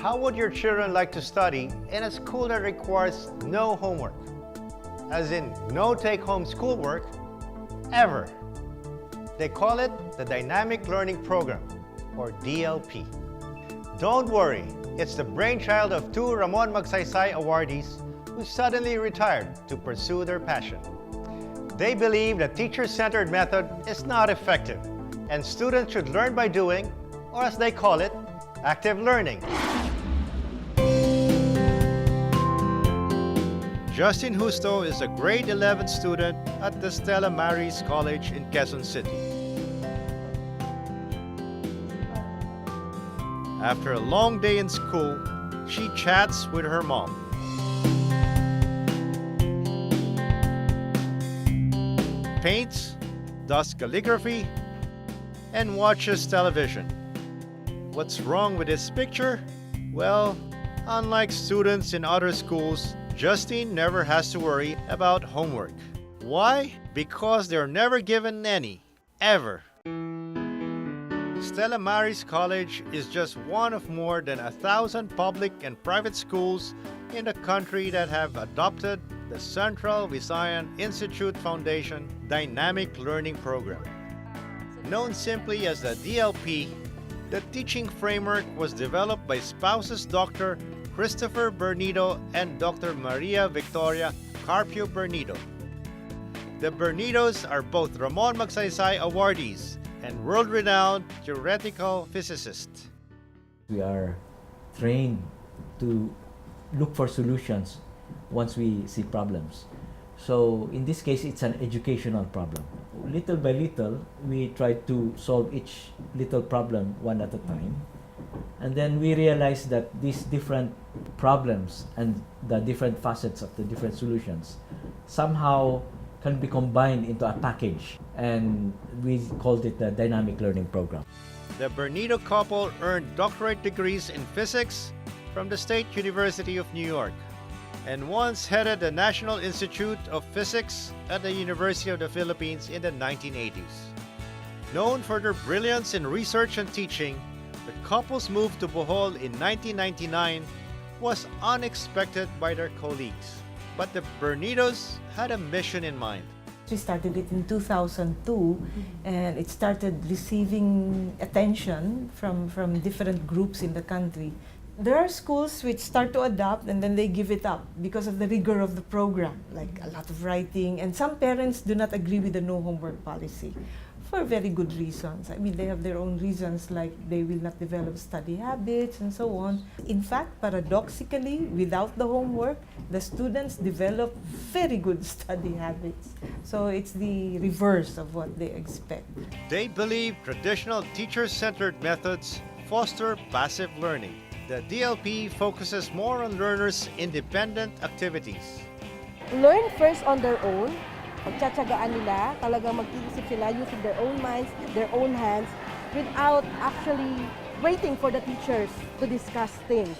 How would your children like to study in a school that requires no homework? As in, no take-home schoolwork, ever. They call it the Dynamic Learning Program, or DLP. Don't worry, it's the brainchild of two Ramon Magsaysay Awardees who suddenly retired to pursue their passion. They believe the teacher-centered method is not effective, and students should learn by doing, or as they call it, active learning. Justin Justo is a grade 11 student at the Stella Maris College in Quezon City. After a long day in school, she chats with her mom. Paints, does calligraphy, and watches television. What's wrong with this picture? Well, unlike students in other schools, Justine never has to worry about homework. Why? Because they're never given any, ever. Stella Maris College is just one of more than 1,000 public and private schools in the country that have adopted the Central Visayan Institute Foundation Dynamic Learning Program. Known simply as the DLP, the teaching framework was developed by spouses Dr. Christopher Bernido and Dr. Maria Victoria Carpio Bernido. The Bernidos are both Ramon Magsaysay Awardees and world-renowned theoretical physicists. We are trained to look for solutions once we see problems. So in this case, it's an educational problem. Little by little, we try to solve each little problem one at a time. And then we realize that these different problems and the different facets of the different solutions somehow can be combined into a package. And we called it the Dynamic Learning Program. The Bernido couple earned doctorate degrees in physics from the State University of New York, and once headed the National Institute of Physics at the University of the Philippines in the 1980s. Known for their brilliance in research and teaching, the couple's move to Bohol in 1999 was unexpected by their colleagues. But the Bernidos had a mission in mind. We started it in 2002, and it started receiving attention from different groups in the country. There are schools which start to adopt and then they give it up because of the rigor of the program, like a lot of writing, and some parents do not agree with the no homework policy for very good reasons. I mean, they have their own reasons, like they will not develop study habits and so on. In fact, paradoxically, without the homework, the students develop very good study habits. So it's the reverse of what they expect. They believe traditional teacher-centered methods foster passive learning. The DLP focuses more on learners' independent activities. Learn first on their own. Pagtsatsagaan nila, talagang mag-iisip sila using their own minds, their own hands, without actually waiting for the teachers to discuss things.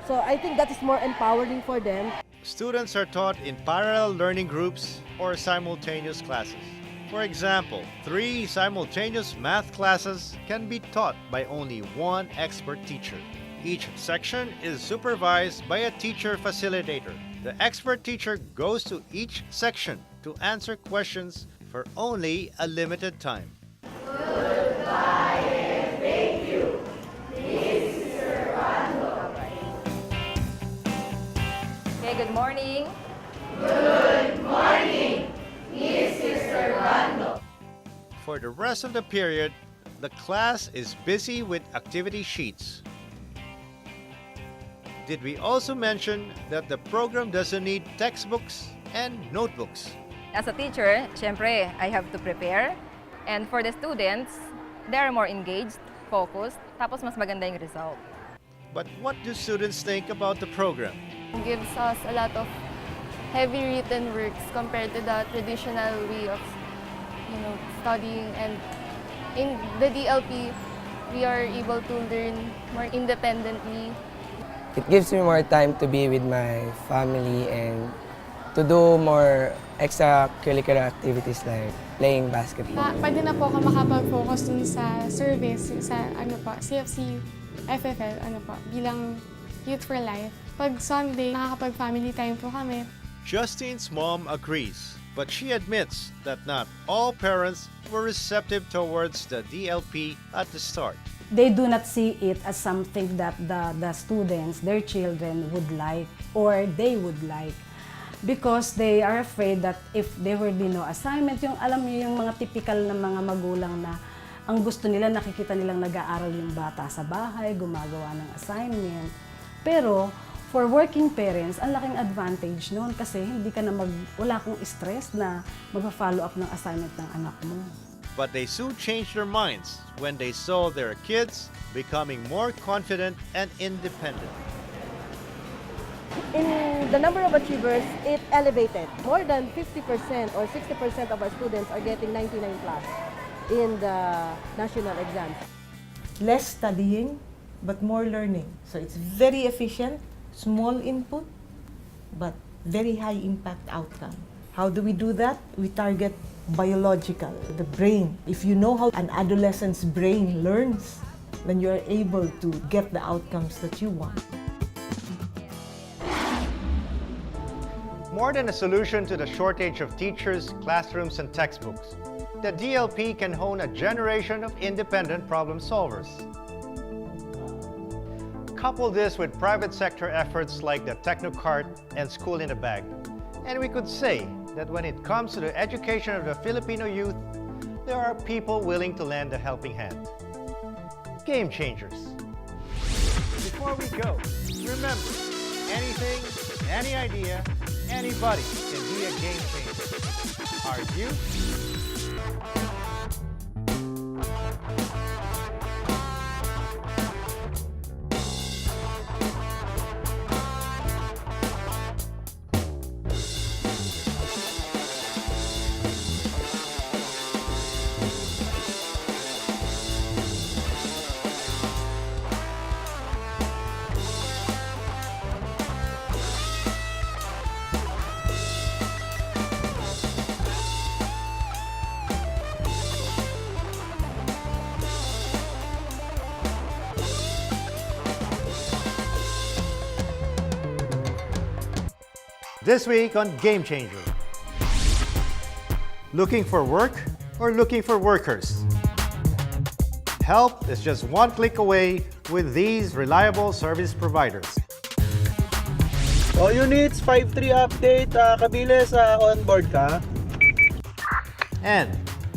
So I think that is more empowering for them. Students are taught in parallel learning groups or simultaneous classes. For example, 3 simultaneous math classes can be taught by only one expert teacher. Each section is supervised by a teacher facilitator. The expert teacher goes to each section to answer questions for only a limited time. Goodbye and thank you, Mr. Rando. Okay, good morning. Good morning, Mr. Rando. For the rest of the period, the class is busy with activity sheets. Did we also mention that the program doesn't need textbooks and notebooks? As a teacher, syempre, I have to prepare. And for the students, they are more engaged, focused, tapos mas maganda yung result. But what do students think about the program? It gives us a lot of heavy written works compared to the traditional way of studying. And in the DLP, we are able to learn more independently. It gives me more time to be with my family and to do more extracurricular activities like playing basketball. Pwede na po ako makapag-focus dun sa service, sa CFC, FFL, bilang Youth for Life. Pag Sunday, nakakapag-family time po kami. Justine's mom agrees, but she admits that not all parents were receptive towards the DLP at the start. They do not see it as something that the students, their children would like or they would like. Because they are afraid that if there will be no assignment, yung alam niyo yung mga typical na mga magulang na ang gusto nila, nakikita nilang nag-aaral yung bata sa bahay, gumagawa ng assignment. Pero for working parents, ang laking advantage noon kasi hindi ka na wala kang stress na mag-follow up ng assignment ng anak mo. But they soon changed their minds when they saw their kids becoming more confident and independent. In the number of achievers, it elevated. More than 50% or 60% of our students are getting 99 plus in the national exams. Less studying, but more learning. So it's very efficient, small input, but very high impact outcome. How do we do that? We target biological, the brain. If you know how an adolescent's brain learns, then you are able to get the outcomes that you want. More than a solution to the shortage of teachers, classrooms, and textbooks, the DLP can hone a generation of independent problem solvers. Couple this with private sector efforts like the Technocart and School in a Bag, and we could say that when it comes to the education of the Filipino youth, there are people willing to lend a helping hand. Game changers. Before we go, remember, anything, any idea, anybody can be a game changer. Are you? This week on Game Changer. Looking for work or looking for workers? Help is just one click away with these reliable service providers. O units, 5-3 update, Kabiles, on-board ka? And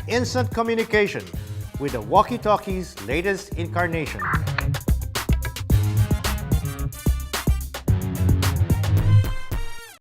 instant communication with the walkie-talkie's latest incarnation.